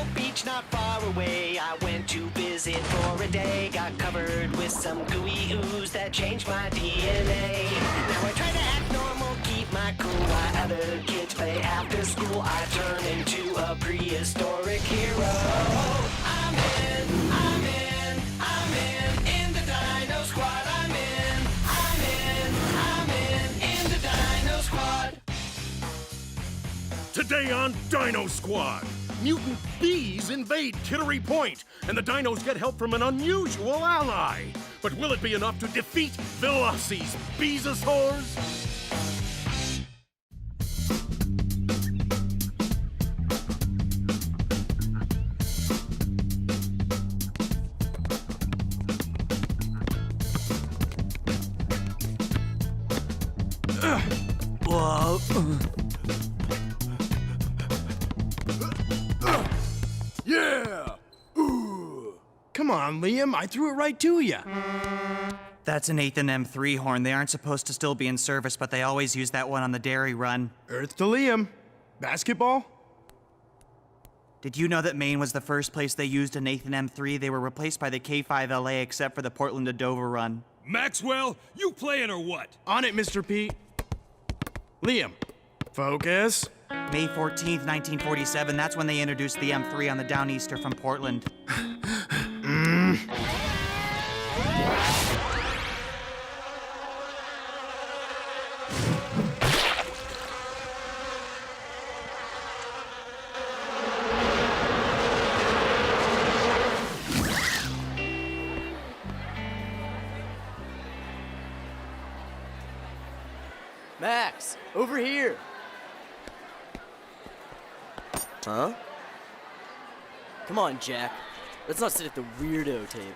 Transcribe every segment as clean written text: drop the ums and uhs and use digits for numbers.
little beach not far away. I went to visit for a day. Got covered with some gooey ooze that changed my DNA. Now I try to act normal, keep my cool while other kids play after school. I turn into a prehistoric hero. I'm in the Dino Squad. I'm in the Dino Squad. Today on Dino Squad, mutant bees invade Kittery Point, and the dinos get help from an unusual ally. But will it be enough to defeat Veloci's Beezosaurs? Whoa. Yeah! Come on, Liam, I threw it right to you. That's an Nathan M3 horn. They aren't supposed to still be in service, but they always use that one on the dairy run. Earth to Liam. Basketball? Did you know that Maine was the first place they used a Nathan M3? They were replaced by the K5LA except for the Portland to Dover run. Maxwell, you playing or what? On it, Mr. Pete. Liam, focus. May 14th, 1947, that's when they introduced the M3 on the Downeaster from Portland. Max, over here. Huh? Come on, Jack. Let's not sit at the weirdo table.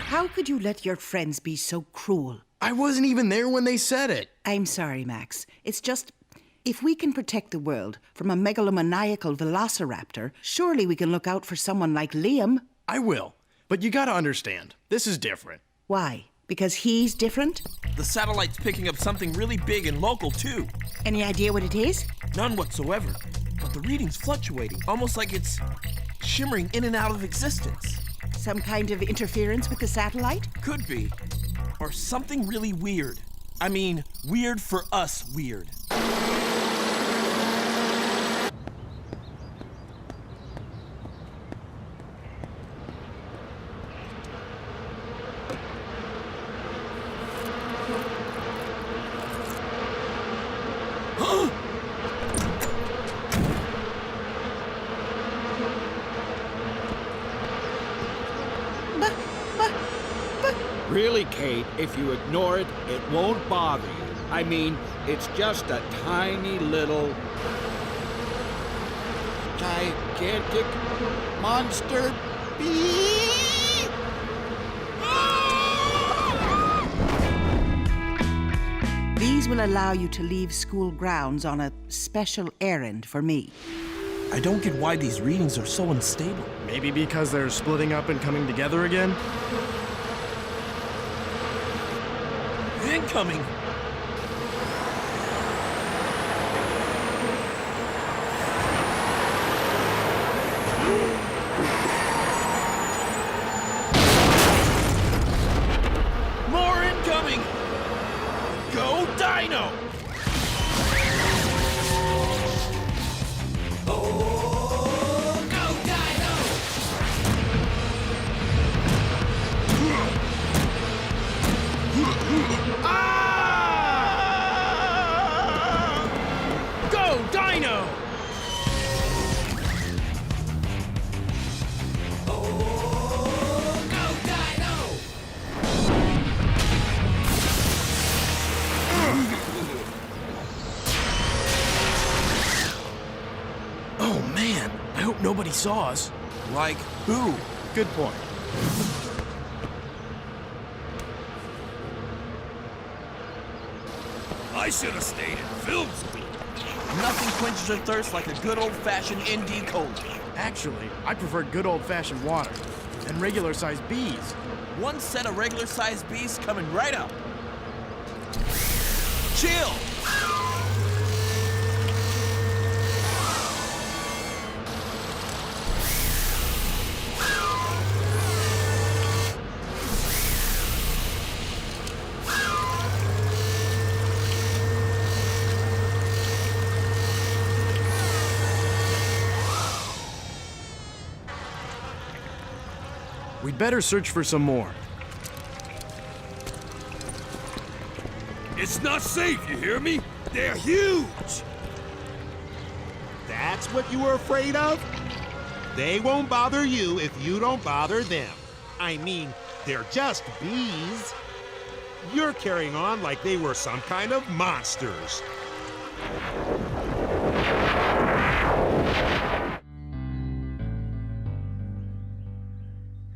How could you let your friends be so cruel? I wasn't even there when they said it. I'm sorry, Max. It's just, if we can protect the world from a megalomaniacal velociraptor, surely we can look out for someone like Liam. I will, but you gotta understand, this is different. Why? Because he's different? The satellite's picking up something really big and local, too. Any idea what it is? None whatsoever. But the reading's fluctuating, almost like it's shimmering in and out of existence. Some kind of interference with the satellite? Could be. Or something really weird. I mean, weird for us weird. Really, Kate, if you ignore it, it won't bother you. I mean, it's just a tiny little... gigantic monster bee! These will allow you to leave school grounds on a special errand for me. I don't get why these readings are so unstable. Maybe because they're splitting up and coming together again? Incoming! More incoming! Go Dino! Dino! Oh man, I hope nobody saw us. Like who? Good point. I should have stayed in film school. Nothing quenches a thirst like a good old-fashioned ND Cola. Actually, I prefer good old-fashioned water and regular-sized bees. One set of regular-sized bees coming right up. chill. We'd better search for some more. It's not safe, you hear me? They're huge! That's what you were afraid of? They won't bother you if you don't bother them. I mean, they're just bees. You're carrying on like they were some kind of monsters.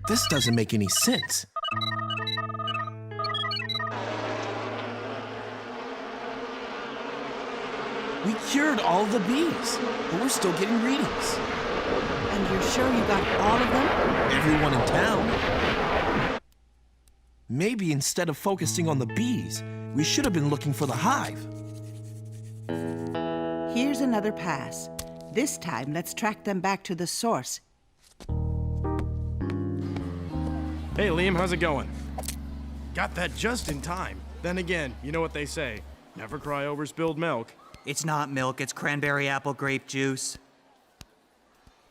This doesn't make any sense. We cured all the bees, but we're still getting readings. And you're sure you got all of them? Everyone in town. Maybe instead of focusing on the bees, we should have been looking for the hive. Here's another pass. This time, let's track them back to the source. Hey, Liam, how's it going? Got that just in time. Then again, you know what they say. Never cry over spilled milk. It's not milk, it's cranberry apple grape juice.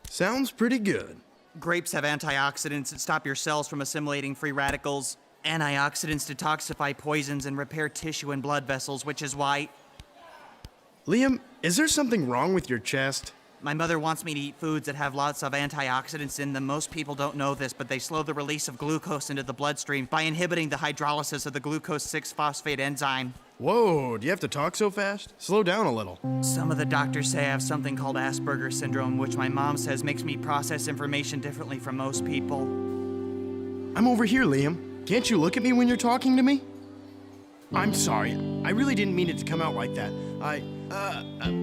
Sounds pretty good. Grapes have antioxidants that stop your cells from assimilating free radicals. Antioxidants detoxify poisons and repair tissue and blood vessels, which is why... Liam, is there something wrong with your chest? My mother wants me to eat foods that have lots of antioxidants in them. Most people don't know this, but they slow the release of glucose into the bloodstream by inhibiting the hydrolysis of the glucose 6-phosphate enzyme. Whoa, do you have to talk so fast? Slow down a little. Some of the doctors say I have something called Asperger Syndrome, which my mom says makes me process information differently from most people. I'm over here, Liam. Can't you look at me when you're talking to me? I'm sorry. I really didn't mean it to come out like that.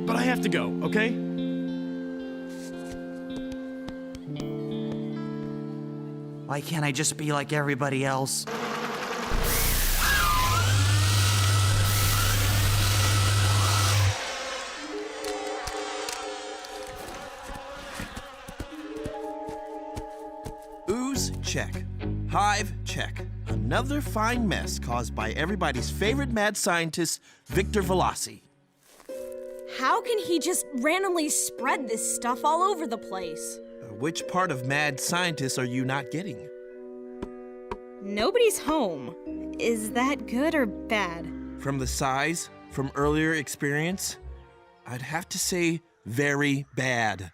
But I have to go, okay? Why can't I just be like everybody else? Ooze, check. Hive, check. Another fine mess caused by everybody's favorite mad scientist, Victor Velassi. How can he just randomly spread this stuff all over the place? Which part of mad scientist are you not getting? Nobody's home. Is that good or bad? From the size, from earlier experience, I'd have to say very bad.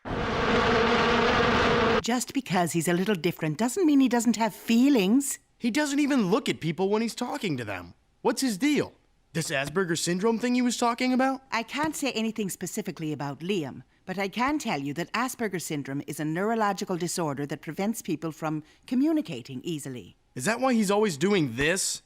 Just because he's a little different doesn't mean he doesn't have feelings. He doesn't even look at people when he's talking to them. What's his deal? This Asperger Syndrome thing he was talking about? I can't say anything specifically about Liam, but I can tell you that Asperger Syndrome is a neurological disorder that prevents people from communicating easily. Is that why he's always doing this?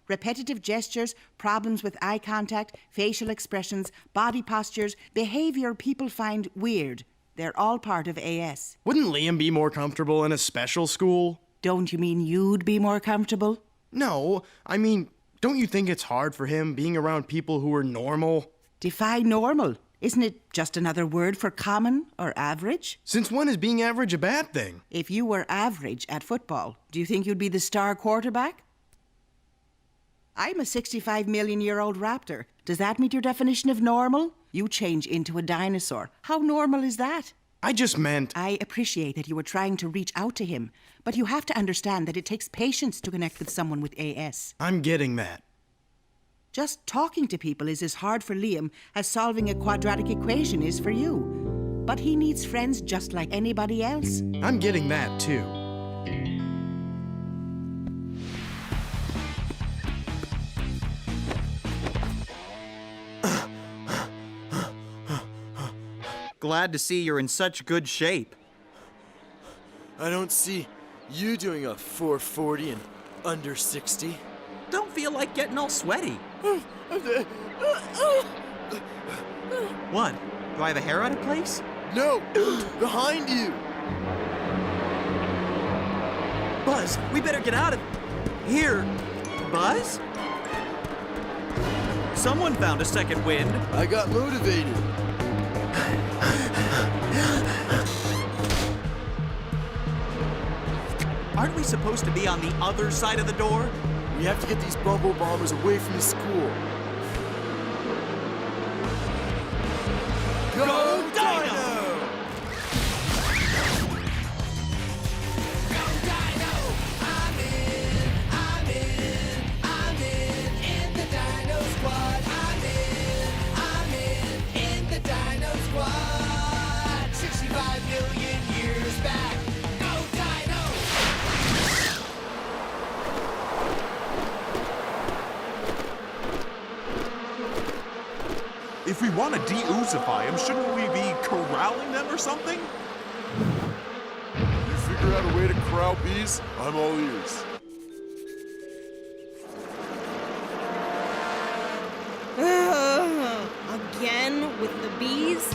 Repetitive gestures, problems with eye contact, facial expressions, body postures, behavior people find weird. They're all part of AS. Wouldn't Liam be more comfortable in a special school? Don't you mean you'd be more comfortable? No, I mean, don't you think it's hard for him being around people who are normal? Define normal. Isn't it just another word for common or average? Since when is being average a bad thing? If you were average at football, do you think you'd be the star quarterback? I'm a 65-million-year-old raptor. Does that meet your definition of normal? You change into a dinosaur. How normal is that? I just meant... I appreciate that you were trying to reach out to him, but you have to understand that it takes patience to connect with someone with AS. I'm getting that. Just talking to people is as hard for Liam as solving a quadratic equation is for you. But he needs friends just like anybody else. I'm getting that, too. Glad to see you're in such good shape. I don't see you doing a 440 and under 60. Don't feel like getting all sweaty. What? Do I have a hair out of place? No! Behind you! Buzz, we better get out of here. Buzz? Someone found a second wind. I got motivated. Aren't we supposed to be on the other side of the door? We have to get these bubble bombers away from the school. Go Dino! In the Dino Squad. I'm in the Dino Squad. 65 million years back. Go Dino! If we want to de-oozify them, shouldn't we be corralling them or something? You figure out a way to corral bees, I'm all ears. Again with the bees?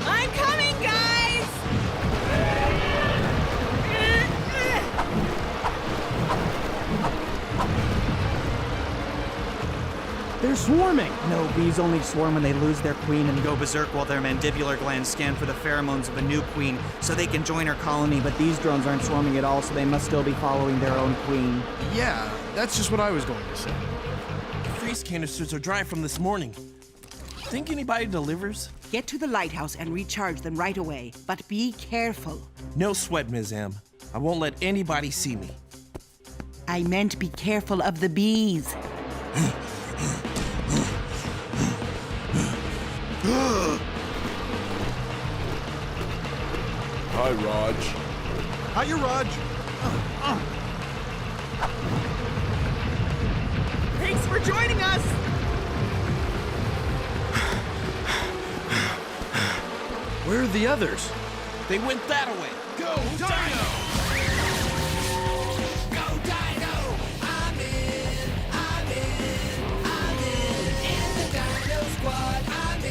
I'm coming, guys! They're swarming. No, bees only swarm when they lose their queen and go berserk while their mandibular glands scan for the pheromones of a new queen so they can join her colony. But these drones aren't swarming at all, so they must still be following their own queen. Yeah, that's just what I was going to say. Freeze canisters are dry from this morning. Think anybody delivers? Get to the lighthouse and recharge them right away, but be careful. No sweat, Ms. M. I won't let anybody see me. I meant be careful of the bees. Hi, Raj. Hiya, Raj. Thanks for joining us! Where are the others? They went that way. Go Dino! Go Dino! I'm in the Dino Squad. I'm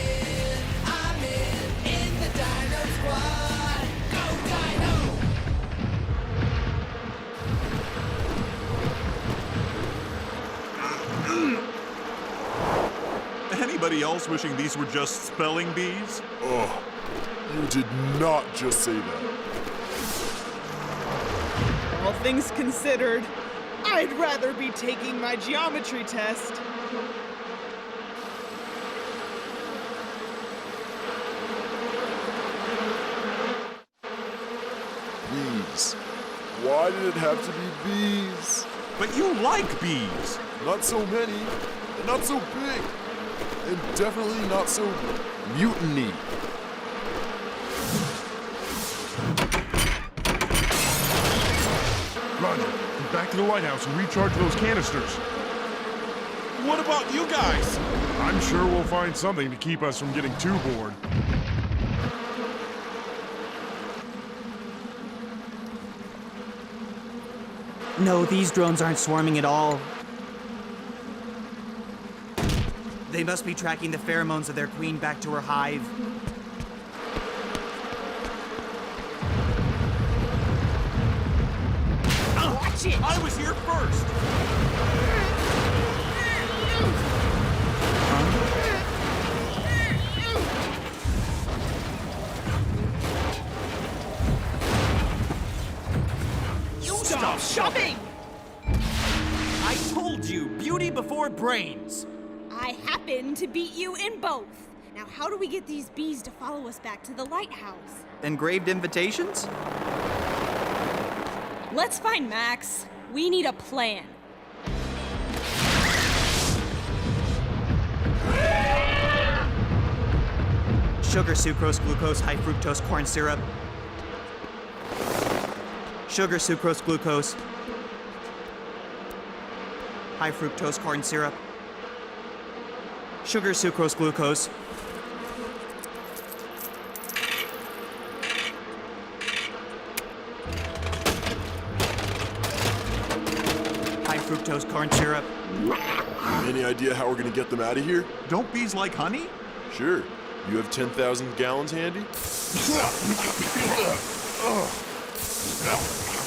in the Dino Squad. Go Dino! Anybody else wishing these were just spelling bees? Oh, you did not just say that. All things considered, I'd rather be taking my geometry test. Bees. Why did it have to be bees? But you like bees. Not so many, and not so big, and definitely not so mutiny. Roger, get back to the lighthouse and recharge those canisters. What about you guys? I'm sure we'll find something to keep us from getting too bored. No, these drones aren't swarming at all. They must be tracking the pheromones of their queen back to her hive. Watch it! I was here first. Stop Shopping! I told you, beauty before brains. I happen to beat you in both. Now, how do we get these bees to follow us back to the lighthouse? Engraved invitations? Let's find Max. We need a plan. Sugar, sucrose, glucose, high fructose, corn syrup. Sugar, sucrose, glucose. High fructose, corn syrup. Sugar, sucrose, glucose. High fructose, corn syrup. Any idea how we're gonna get them out of here? Don't bees like honey? Sure, You have 10,000 gallons handy?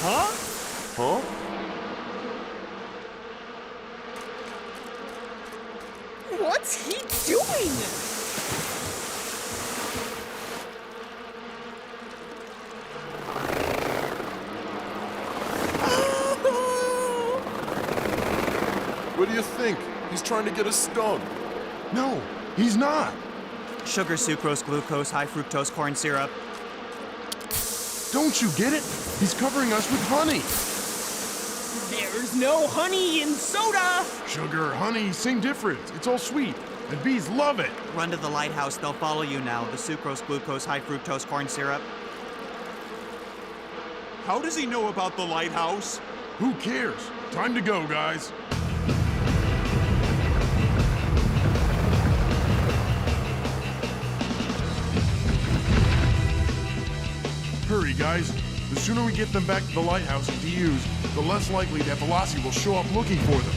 Huh? Huh? What's he doing? What do you think? He's trying to get us stung. No, he's not. Sugar, sucrose, glucose, high fructose corn syrup. Don't you get it? He's covering us with honey. There's no honey in soda! Sugar, honey, sing different. It's all sweet. And bees love it. Run to the lighthouse, they'll follow you now. The sucrose, glucose, high fructose corn syrup. How does he know about the lighthouse? Who cares? Time to go, guys. Hurry, guys. The sooner we get them back to the lighthouse and deused, the less likely that Velocity will show up looking for them.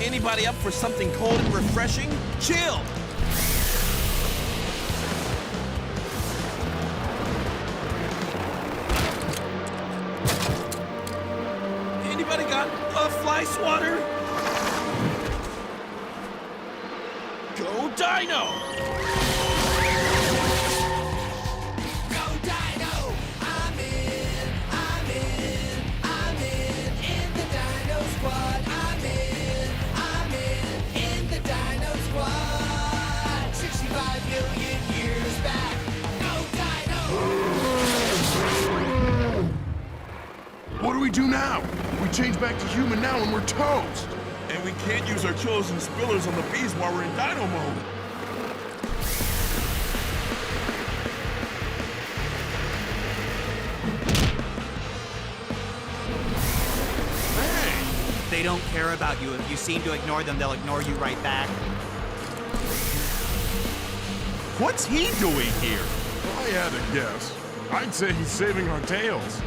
Anybody up for something cold and refreshing? Chill! Anybody got a fly swatter? Go Dino! Go Dino! I'm in the Dino Squad. I'm in the Dino Squad. 65 million years back. Go Dino! What do we do now? We change back to human now and we're toast. And we can't use our chills and spillers on the bees while we're in dino mode. They don't care about you. If you seem to ignore them, they'll ignore you right back. What's he doing here? If I had to guess, I'd say he's saving our tails.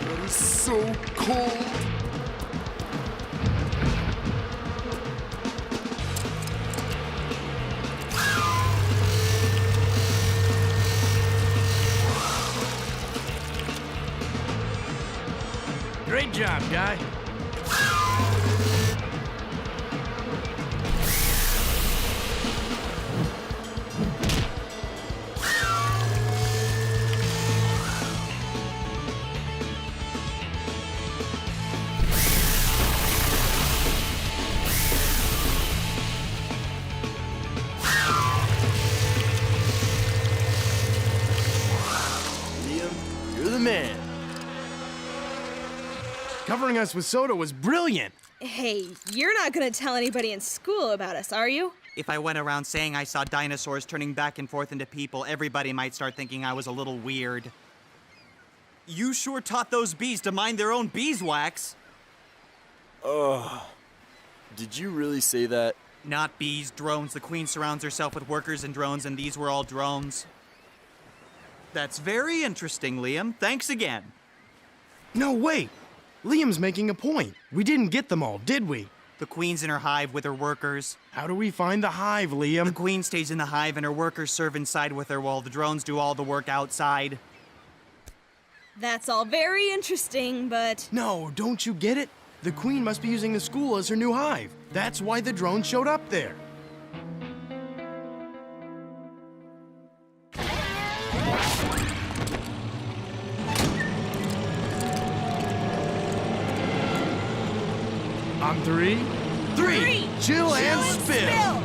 That is so cold. Great job, guy. Liam, you're the man. Covering us with soda was brilliant. Hey, you're not gonna tell anybody in school about us, are you? If I went around saying I saw dinosaurs turning back and forth into people, everybody might start thinking I was a little weird. You sure taught those bees to mind their own beeswax. Did you really say that? Not bees, drones. The Queen surrounds herself with workers and drones, and these were all drones. That's very interesting, Liam. Thanks again. No, wait. Liam's making a point. We didn't get them all, did we? The Queen's in her hive with her workers. How do we find the hive, Liam? The Queen stays in the hive and her workers serve inside with her while the drones do all the work outside. That's all very interesting, but... No, don't you get it? The Queen must be using the school as her new hive. That's why the drone showed up there. On three. Chill and spill.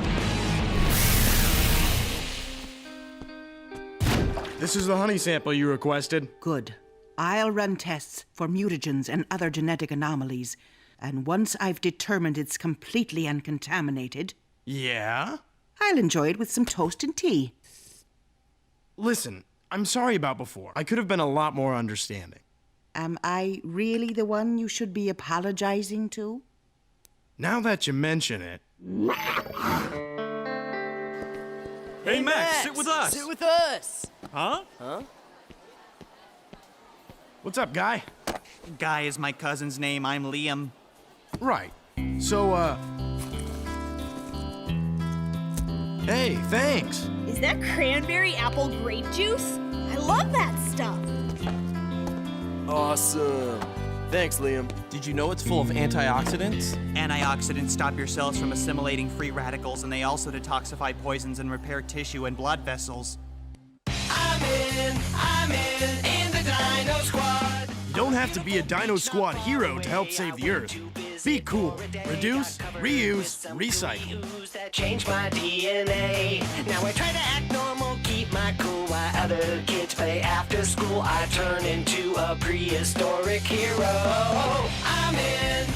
This is the honey sample you requested. Good. I'll run tests for mutagens and other genetic anomalies. And once I've determined it's completely uncontaminated, Yeah? I'll enjoy it with some toast and tea. Listen, I'm sorry about before. I could have been a lot more understanding. Am I really the one you should be apologizing to? Now that you mention it... Hey, Max, sit with us. Sit with us. Huh? Huh? What's up, Guy? Guy is my cousin's name. I'm Liam. Right. So, hey, thanks. Is that cranberry apple grape juice? I love that stuff. Awesome. Thanks, Liam. Did you know it's full of antioxidants? Antioxidants stop your cells from assimilating free radicals, and they also detoxify poisons and repair tissue and blood vessels. I'm in the Dino Squad. You don't have to be a Dino Squad hero to help save the Earth. Be cool. Reduce, reuse, recycle. That changed my DNA. Now I try to act normal, keep my cool while other kids play after school. I turn into a prehistoric hero. I'm in